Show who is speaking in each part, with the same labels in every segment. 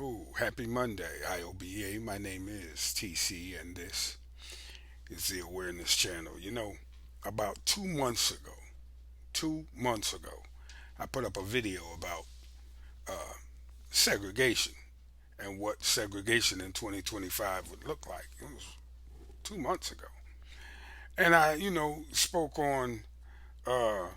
Speaker 1: Oh, happy Monday, IOBA. My name is TC, and this is the Awareness Channel. About 2 months ago, 2 months ago, I put up a video about uh, segregation and what segregation in 2025 would look like. It was 2 months ago. And I, spoke on uh,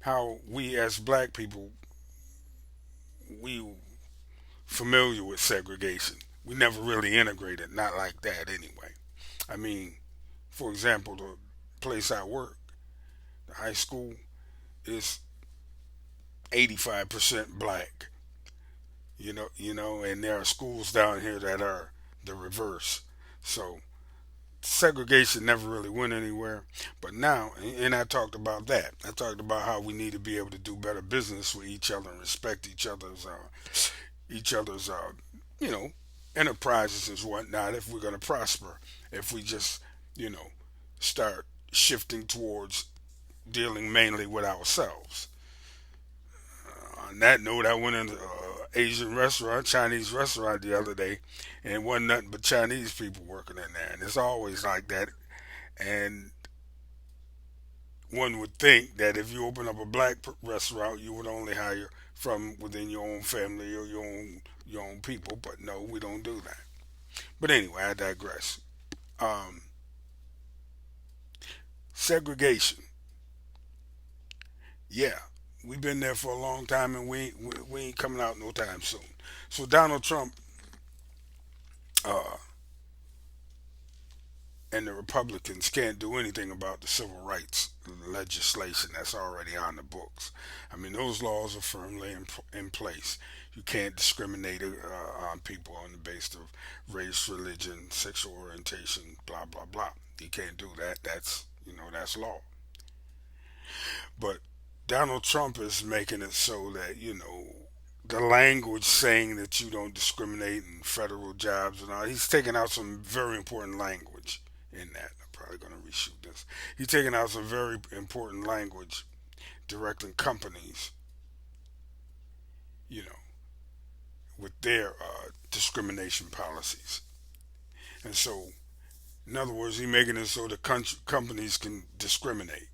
Speaker 1: how we as black people, we familiar with segregation. We never really integrated, not like that anyway. I mean, for example, the place I work, the high school, is 85% black. And there are schools down here that are the reverse. So segregation never really went anywhere. But now, and I talked about that. I talked about how we need to be able to do better business with each other and respect each other's you know enterprises and whatnot if we're going to prosper. If we just you know start shifting towards dealing mainly with ourselves. On that note, I went into Asian restaurant, Chinese restaurant the other day, and it wasn't nothing but Chinese people working in there, and it's always like that. And one would think that if you open up a black restaurant, you would only hire from within your own family or your own people, but no, we don't do that. But anyway, I digress. Um, Segregation, yeah, we've been there for a long time, and we ain't coming out no time soon. So Donald Trump uh, and the Republicans can't do anything about the civil rights legislation that's already on the books. I mean, those laws are firmly in place. You can't discriminate on people on the basis of race, religion, sexual orientation, blah blah blah. You can't do that. That's law. But Donald Trump is making it so that the language saying that you don't discriminate in federal jobs and all. He's taking out some very important language in that. I'm probably going to reshoot this. He's taking out some very important language directing companies, you know, with their discrimination policies. And so, in other words, he's making it so the companies can discriminate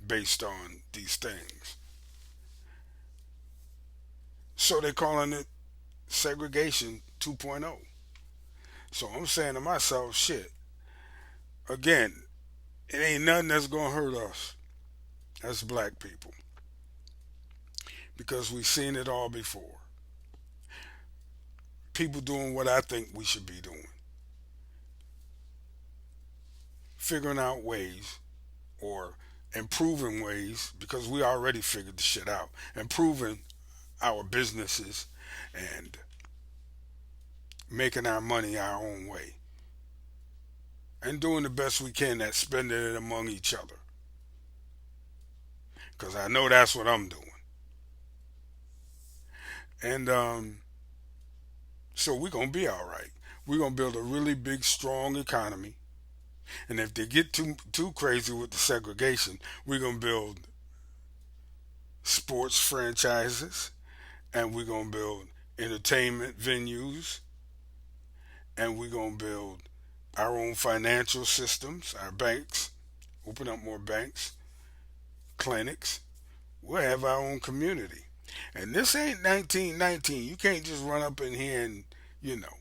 Speaker 1: based on these things. So they're calling it segregation 2.0. So I'm saying to myself, shit, again, it ain't nothing that's going to hurt us as black people because we've seen it all before. People doing what I think we should be doing, figuring out ways or improving ways because we already figured the shit out, improving our businesses and making our money our own way and doing the best we can at spending it among each other because I know that's what I'm doing. And so we're going to be all right. We're going to build a really big, strong economy. And if they get too crazy with the segregation, we're going to build sports franchises and we're going to build entertainment venues and we're going to build our own financial systems, our banks, open up more banks, clinics. We'll have our own community. And this ain't 1919. You can't just run up in here and, you know,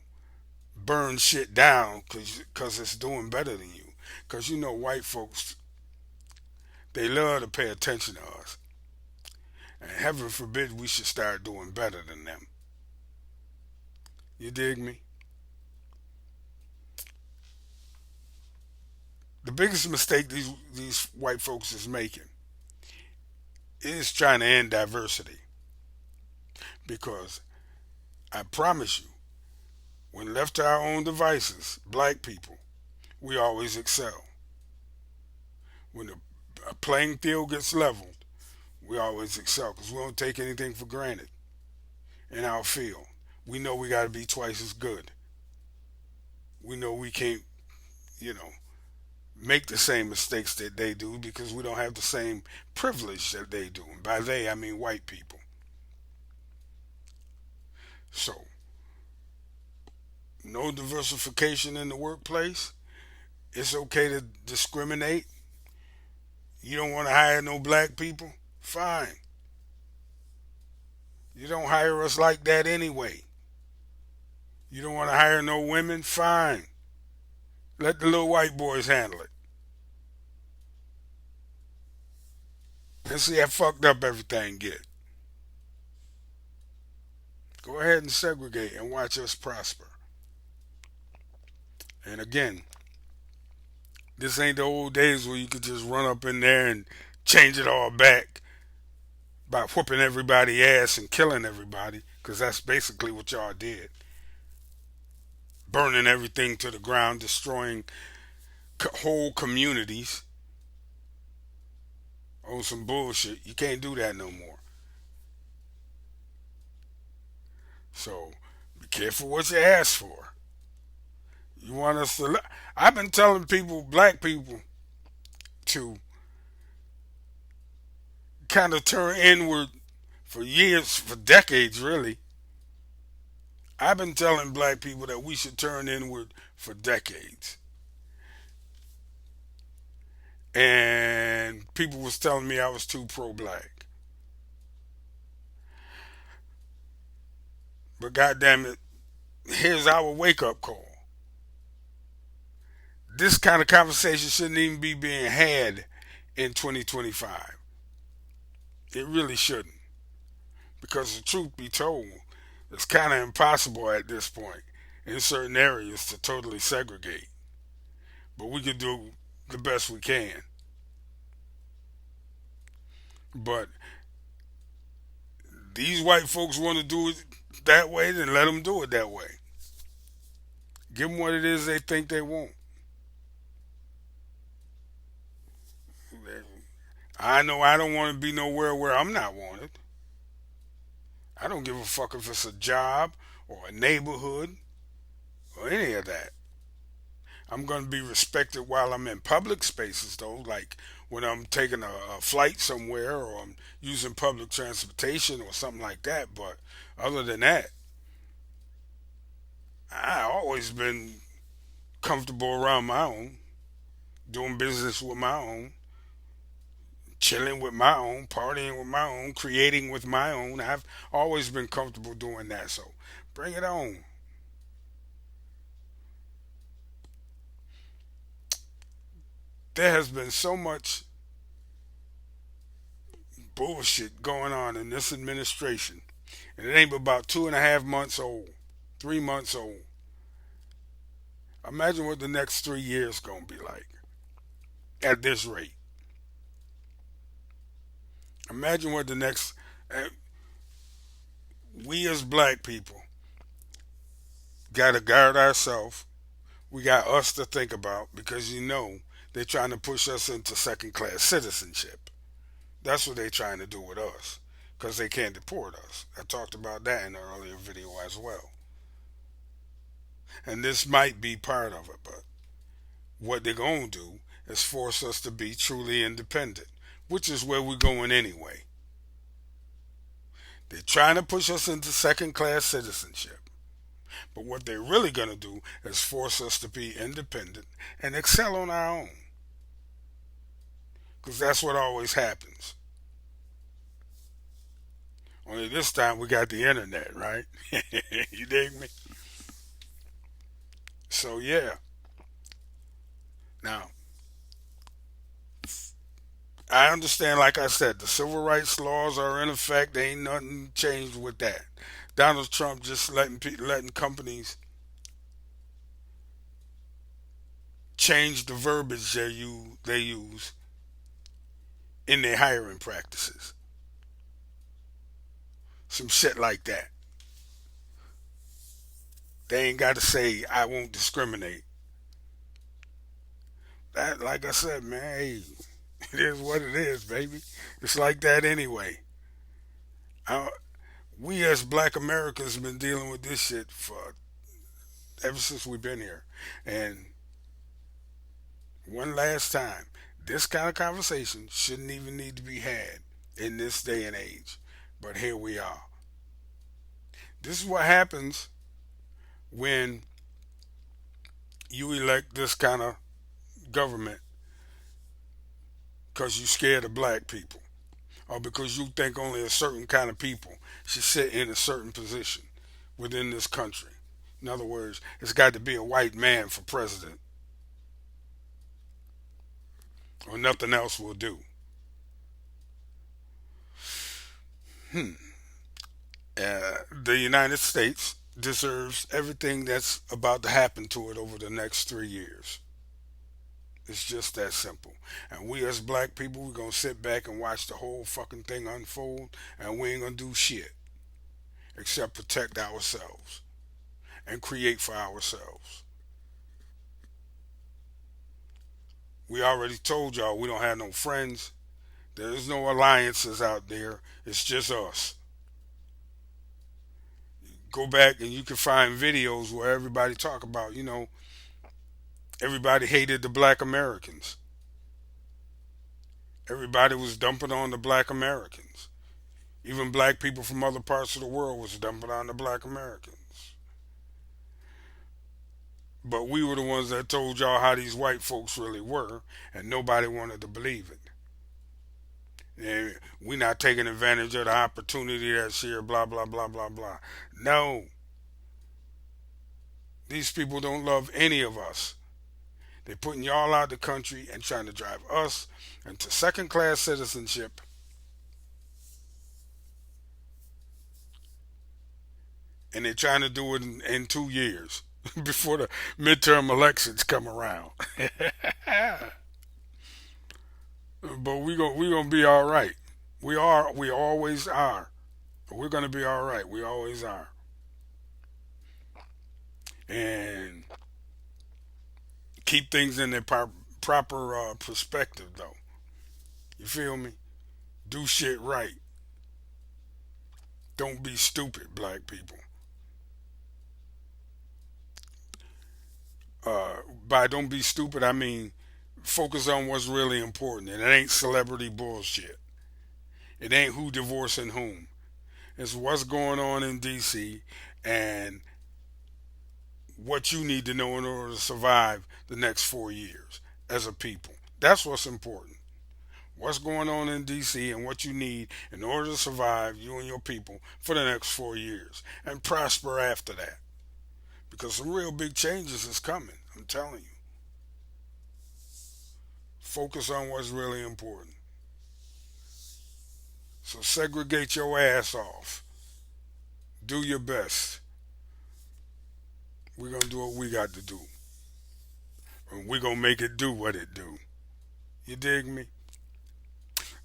Speaker 1: burn shit down because it's doing better than you. Because white folks, they love to pay attention to us. And heaven forbid we should start doing better than them. You dig me? The biggest mistake these white folks is making is trying to end diversity. Because I promise you, when left to our own devices, black people, we always excel. When a playing field gets leveled, we always excel because we don't take anything for granted in our field. We know we got to be twice as good. We know we can't, you know, make the same mistakes that they do because we don't have the same privilege that they do. And by they, I mean white people. So no diversification in the workplace. It's okay to discriminate. You don't want to hire no black people? Fine. You don't hire us like that anyway. You don't want to hire no women? Fine. Let the little white boys handle it. And see how fucked up everything get. Go ahead and segregate and watch us prosper. And again, this ain't the old days where you could just run up in there and change it all back by whooping everybody ass and killing everybody, because that's basically what y'all did. Burning everything to the ground, destroying whole communities on some bullshit. You can't do that no more. So be careful what you ask for. You want us to. I've been telling people, black people, to kind of turn inward for years, for decades, really. I've been telling black people that we should turn inward for decades. And people was telling me I was too pro-black. But goddamn it, here's our wake-up call. This kind of conversation shouldn't even be being had in 2025. It really shouldn't. Because the truth be told, it's kind of impossible at this point in certain areas to totally segregate. But we can do the best we can. But these white folks want to do it that way, then let them do it that way. Give them what it is they think they want. I know I don't want to be nowhere where I'm not wanted. I don't give a fuck if it's a job or a neighborhood or any of that. I'm going to be respected while I'm in public spaces, though, like when I'm taking a flight somewhere or I'm using public transportation or something like that. But other than that, I always been comfortable around my own, doing business with my own, chilling with my own, partying with my own, creating with my own. I've always been comfortable doing that. So bring it on. There has been so much bullshit going on in this administration, and it ain't but about 2.5 months old, 3 months old. Imagine what the next 3 years gonna be like at this rate. Imagine what the next. Uh, we as black people gotta guard ourselves. We got us to think about because they're trying to push us into second class citizenship. That's what they're trying to do with us because they can't deport us. I talked about that in an earlier video as well. And this might be part of it, but what they're going to do is force us to be truly independent, which is where we're going anyway. They're trying to push us into second class citizenship. But what they're really going to do is force us to be independent and excel on our own. Because that's what always happens. Only this time we got the internet, right? You dig me? So, yeah. Now, I understand, like I said, the civil rights laws are in effect. There ain't nothing changed with that. Donald Trump just letting companies change the verbiage they use in their hiring practices. Some shit like that. They ain't got to say I won't discriminate. That, like I said, man, hey, it is what it is, baby. It's like that anyway. I, we as Black Americans have been dealing with this shit for ever since we've been here. And one last time, this kind of conversation shouldn't even need to be had in this day and age. But here we are. This is what happens when You elect this kind of government because you scared of black people, or because you think only a certain kind of people should sit in a certain position within this country. In other words, it's got to be a white man for president, or nothing else will do. The United States deserves everything that's about to happen to it over the next 3 years. It's just that simple. And we as black people, we're going to sit back and watch the whole fucking thing unfold, and we ain't going to do shit except protect ourselves and create for ourselves. We already told y'all we don't have no friends. There's no alliances out there. It's just us. Go back and you can find videos where everybody talk about, everybody hated the black Americans. Everybody was dumping on the black Americans. Even black people from other parts of the world was dumping on the black Americans. But we were the ones that told y'all how these white folks really were, and nobody wanted to believe it. And we not taking advantage of the opportunity that's here, blah, blah, blah, blah, blah. No. These people don't love any of us. They're putting y'all out of the country and trying to drive us into second class citizenship. And they're trying to do it in 2 years before the midterm elections come around. But we gonna be all right. We always are. We're gonna be all right. We always are. And keep things in their proper perspective, though. You feel me? Do shit right. Don't be stupid, black people. By don't be stupid, I mean focus on what's really important. And it ain't celebrity bullshit. It ain't who divorcing whom. It's what's going on in DC and what you need to know in order to survive the next 4 years as a people. That's what's important. What's going on in DC and what you need in order to survive, you and your people, for the next 4 years and prosper after that. Because some real big changes is coming. I'm telling you. Focus on what's really important. So segregate your ass off. Do your best. We're gonna do what we got to do. And we're gonna make it do what it do. You dig me?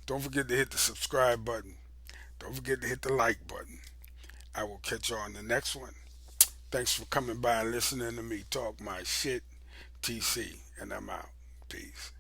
Speaker 1: Don't forget to hit the subscribe button. Don't forget to hit the like button. I will catch you on the next one. Thanks for coming by and listening to me talk my shit. TC, and I'm out. Peace.